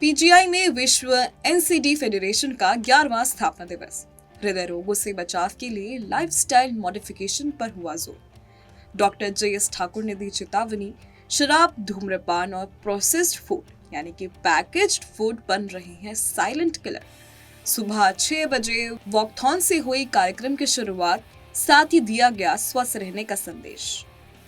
PGI में विश्व NCD federation का 11वां स्थापना दिवस। हृदय रोगों से बचाव के लिए लाइफस्टाइल मॉडिफिकेशन पर हुआ जोर। Doctor JS. ठाकुर ने दी चेतावनी, शराब, धूम्रपान और प्रोसेस्ड फूड यानी कि पैकेज्ड फूड बन रहे हैं साइलेंट किलर। सुबह 6 बजे वॉकथॉन से हुई कार्यक्रम की शुरुआत, साथ ही दिया गया स्वस्थ रहने का संदेश।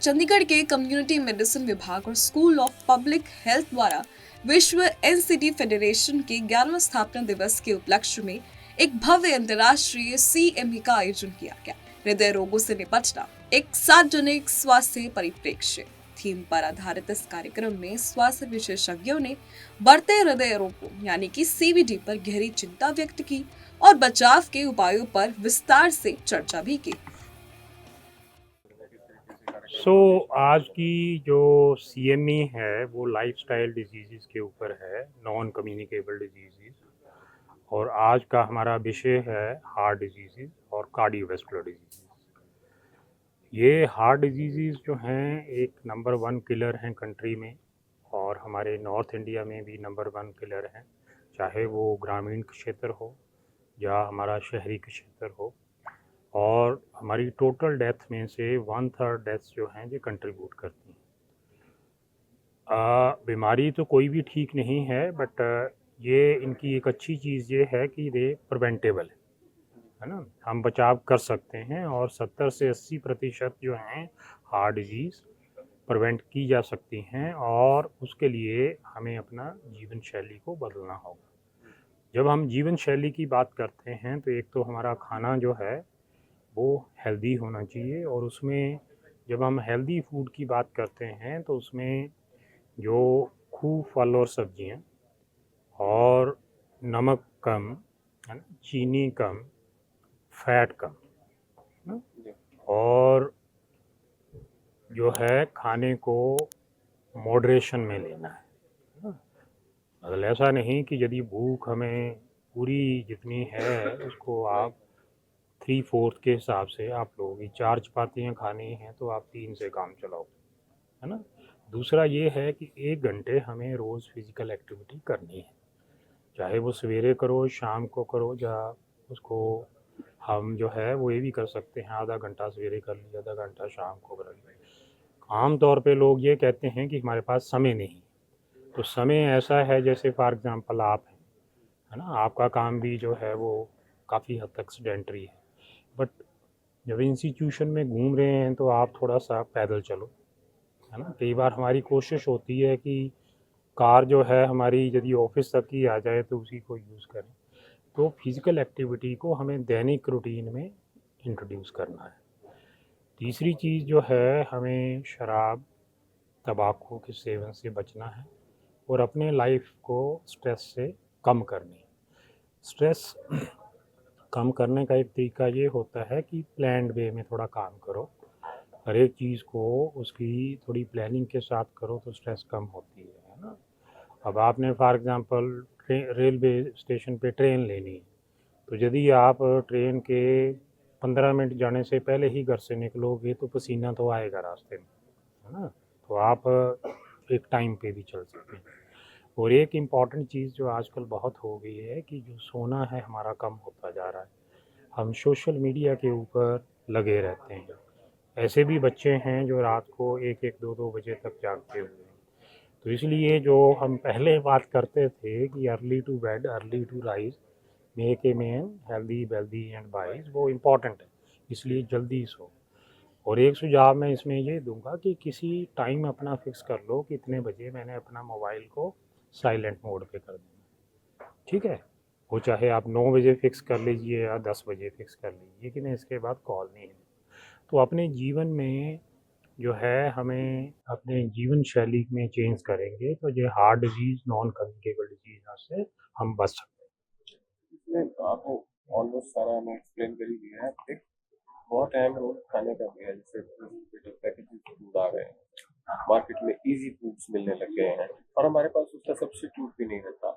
चंडीगढ़ के कम्युनिटी मेडिसिन विभाग और स्कूल ऑफ पब्लिक हेल्थ द्वारा विश्व एनसीडी फेडरेशन के 11वें स्थापना दिवस के उपलक्ष्य में एक भव्य अंतर्राष्ट्रीय सीएमई का आयोजन किया गया। हृदय रोगों से निपटना, एक सार्वजनिक स्वास्थ्य परिप्रेक्ष्य थीम पर आधारित इस कार्यक्रम में स्वास्थ्य विशेषज्ञों ने बढ़ते हृदय रोगों यानी कि सीवीडी पर गहरी चिंता व्यक्त की और बचाव के उपायों पर विस्तार से चर्चा भी की। आज की जो सीएमई है वो लाइफस्टाइल डिजीज़ के ऊपर है, नॉन कम्युनिकेबल डिजीज़। और आज का हमारा विषय है हार्ट डिजीज़ और कार्डियोवैस्कुलर डिजीज़। ये हार्ट डिजीज़ जो हैं एक नंबर 1 किलर हैं कंट्री में, और हमारे नॉर्थ इंडिया में भी नंबर 1 किलर हैं, चाहे वो ग्रामीण क्षेत्र हो या हमारा शहरी क्षेत्र हो। और हमारी टोटल डेथ में से 1/3 डेथ्स जो हैं ये कंट्रीब्यूट करती हैं। बीमारी तो कोई भी ठीक नहीं है, बट ये इनकी एक अच्छी चीज़ ये है कि ये प्रिवेंटेबल है ना, हम बचाव कर सकते हैं। और 70 से 80% जो हैं हार्ट डिजीज़ प्रिवेंट की जा सकती हैं, और उसके लिए हमें अपना जीवन शैली को बदलना होगा। जब हम जीवन शैली की बात करते हैं तो एक तो हमारा खाना जो है वो हेल्दी होना चाहिए, और उसमें जब हम हेल्दी फूड की बात करते हैं तो उसमें जो खूब फल और सब्जियां और नमक कम, है ना, चीनी कम, फैट कम, है ना, और जो है खाने को मॉडरेशन में लेना है ना। मतलब ऐसा नहीं कि यदि भूख हमें पूरी जितनी है उसको आप 3/4 के हिसाब से आप लोगों 4 चपातियाँ खानी हैं तो आप 3 से काम चलाओ, है ना। दूसरा ये है कि 1 घंटे हमें रोज़ फिज़िकल एक्टिविटी करनी है, चाहे वो सवेरे करो, शाम को करो, या उसको हम जो है वो ये भी कर सकते हैं, आधा घंटा सवेरे कर लिया, आधा घंटा शाम को कर लिया। आम तौर पे लोग ये कहते हैं कि हमारे पास समय नहीं, तो समय ऐसा है जैसे फॉर एग्ज़ाम्पल आप हैं, है ना, आपका काम भी जो है वो काफ़ी हद तक सेडेंटरी है, बट जब इंस्टीट्यूशन में घूम रहे हैं तो आप थोड़ा सा पैदल चलो, है ना। कई बार हमारी कोशिश होती है कि कार जो है हमारी यदि ऑफिस तक ही आ जाए तो उसी को यूज़ करें। तो फिज़िकल एक्टिविटी को हमें दैनिक रूटीन में इंट्रोड्यूस करना है। तीसरी चीज़ जो है, हमें शराब, तंबाकू के सेवन से बचना है, और अपने लाइफ को स्ट्रेस से कम करनी है। स्ट्रेस कम करने का एक तरीका ये होता है कि प्लान्ड वे में थोड़ा काम करो, हर एक चीज़ को उसकी थोड़ी प्लानिंग के साथ करो तो स्ट्रेस कम होती है ना। अब आपने फॉर एग्ज़ाम्पल रेलवे स्टेशन पे ट्रेन लेनी है, तो यदि आप ट्रेन के 15 मिनट जाने से पहले ही घर से निकलोगे तो पसीना तो आएगा रास्ते में, है ना। तो आप एक टाइम पे भी चल सकते हैं। और एक इम्पॉर्टेंट चीज़ जो आजकल बहुत हो गई है कि जो सोना है हमारा कम होता जा रहा है, हम सोशल मीडिया के ऊपर लगे रहते हैं। ऐसे भी बच्चे हैं जो रात को 1-1, 2-2 बजे तक जागते हुए हैं। तो इसलिए जो हम पहले बात करते थे कि early to bed early to rise make a man healthy wealthy and wise, वो इम्पॉर्टेंट है, इसलिए जल्दी सो। और एक सुझाव मैं इसमें ये दूंगा कि किसी टाइम अपना फिक्स कर लो कि इतने बजे मैंने अपना मोबाइल को साइलेंट मोड पे कर देना, ठीक है। वो चाहे आप 9 बजे फिक्स कर लीजिए या 10 बजे फिक्स कर लीजिए कि नहीं, इसके बाद कॉल नहीं है। तो अपने जीवन में जो है हमें अपने जीवन शैली में चेंज करेंगे तो ये heart disease, non communicable disease से हम बच सकते हैं। इसमें आपने ऑलमोस्ट सारा हमें एक्सप्लेन कर ही दिया है। एक बहुत अहम रोल खाने का भी है, जैसे पैकेजेस फूड आ गए हैं, मार्केट में इजी फूड्स मिलने लग गए हैं और हमारे पास उसका सब्स्टिट्यूट भी नहीं रहता।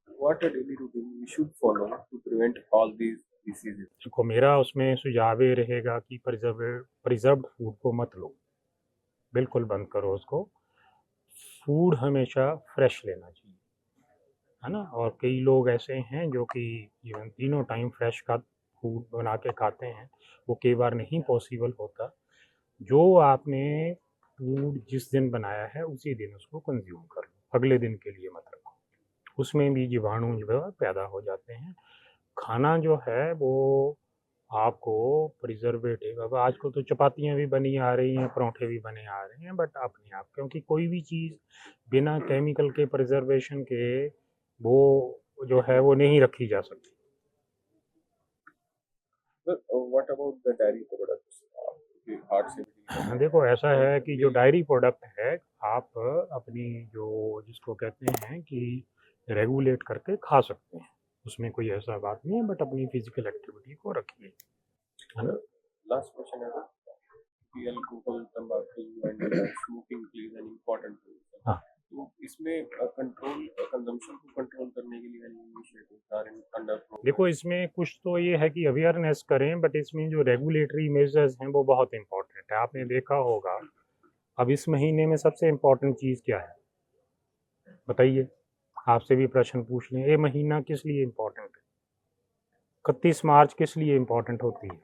What a daily routine we should follow to prevent all these diseases? देखो, मेरा उसमें सुझाव ये रहेगा कि प्रिजर्व्ड फूड को मत लो, बिल्कुल बंद करो उसको। फूड हमेशा फ्रेश लेना चाहिए, है ना। और कई लोग ऐसे हैं जो कि इवन तीनों टाइम फ्रेश का फूड बना के खाते हैं, वो कई बार नहीं पॉसिबल होता। जो आपने फूड जिस दिन बनाया है उसी दिन उसको कंज्यूम कर लो, अगले दिन के लिए मत रखो, उसमें भी जीवाणु जो है पैदा हो जाते हैं। खाना जो है वो आपको प्रिजर्वेटिव, अब आजकल तो चपातियाँ भी बनी आ रही हैं, परोठे भी बने आ रहे हैं, बट अपने आप, क्योंकि कोई भी चीज़ बिना केमिकल के प्रिजर्वेशन के वो जो है वो नहीं रखी जा सकती। What about the diary products, heart से भी देखो ऐसा है कि जो डायरी प्रोडक्ट है, आप अपनी जो जिसको कहते हैं कि रेगुलेट करके खा सकते हैं, उसमें कोई ऐसा बात नहीं है, बट अपनी फिजिकल एक्टिविटी को रखिए, है ना। लास्ट क्वेश्चन है कि अल्कोहल, तंबाकू and smoking plays an important role. हाँ, तो इसमें कंट्रोल, कंजम्पशन को कंट्रोल करने के लिए any initiatives are in under progress? देखो इसमें कुछ तो ये है कि अवेयरनेस करें, बट इसमें जो रेगुलेटरी मेजर्स हैं वो बहुत इंपॉर्टेंट है। आपने देखा होगा अब इस महीने में सबसे इम्पोर्टेंट चीज़ क्या है, बताइए। आपसे भी प्रश्न पूछ लें, ये महीना किस लिए इम्पोर्टेंट है? 31 मार्च किस लिए इम्पोर्टेंट होती है?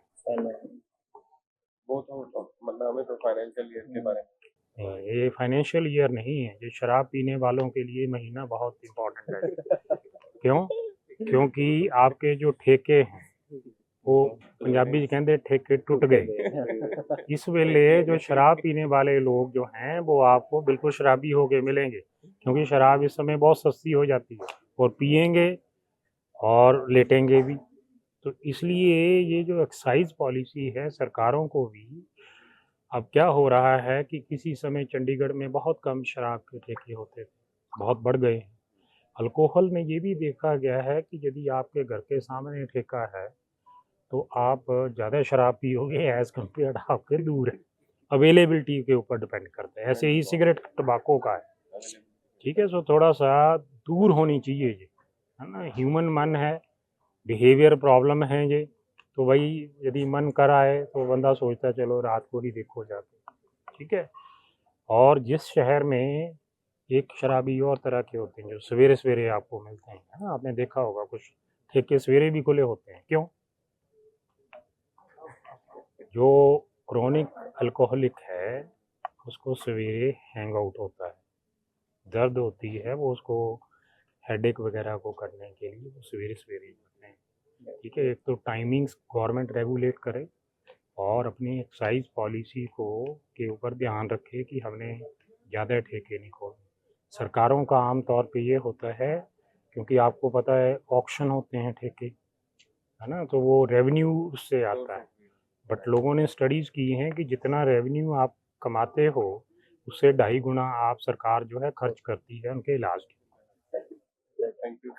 वो तो मतलब हमें तो फाइनेंशियल ईयर के बारे में ये फाइनेंशियल ईयर नहीं है, ये शराब पीने वालों के लिए महीना बहुत इम्पोर्टेंट है। क्यों? क्योंकि आपके जो ठेके हैं वो पंजाबी च कहते ठेके टूट गए। इस वेले जो शराब पीने वाले लोग जो हैं वो आपको बिल्कुल शराबी होके मिलेंगे, क्योंकि शराब इस समय बहुत सस्ती हो जाती है, और पिएंगे और लेटेंगे भी। तो इसलिए ये जो एक्साइज पॉलिसी है सरकारों को भी, अब क्या हो रहा है कि किसी समय चंडीगढ़ में बहुत कम शराब के ठेके होते थे, बहुत बढ़ गए हैं। अल्कोहल में ये भी देखा गया है कि यदि आपके घर के सामने ठेका है तो आप ज़्यादा शराब पियोगे एज़ कम्पेयर्ड आपके दूर है। अवेलेबिलिटी के ऊपर डिपेंड करता है। ऐसे ही सिगरेट टबाको का है, ठीक है। सो थोड़ा सा दूर होनी चाहिए ये, है ना। ह्यूमन मन है, बिहेवियर प्रॉब्लम है ये, तो भाई यदि मन कर आए तो बंदा सोचता है चलो रात को ही देखो जाके, ठीक है। और जिस शहर में एक शराबी और तरह के होते हैं जो सवेरे सवेरे आपको मिलते हैं, है ना, आपने देखा होगा कुछ ठेके सवेरे भी खुले होते हैं, क्यों? जो क्रोनिक अल्कोहलिक है उसको सवेरे हैंग आउट होता है, दर्द होती है, वो उसको हेडेक वगैरह को करने के लिए वो सवेरे सवेरे जाते हैं, ठीक है। एक तो टाइमिंग्स गवर्नमेंट रेगुलेट करे, और अपनी एक्साइज पॉलिसी को के ऊपर ध्यान रखे कि हमने ज़्यादा ठेके नहीं खोलने। सरकारों का आम तौर पे ये होता है, क्योंकि आपको पता है ऑक्शन होते हैं ठेके, है ना, तो वो रेवेन्यू उससे आता है। बट लोगों ने स्टडीज़ की हैं कि जितना रेवेन्यू आप कमाते हो उससे 2.5 गुना आप सरकार जो है खर्च करती है उनके इलाज के। Thank you.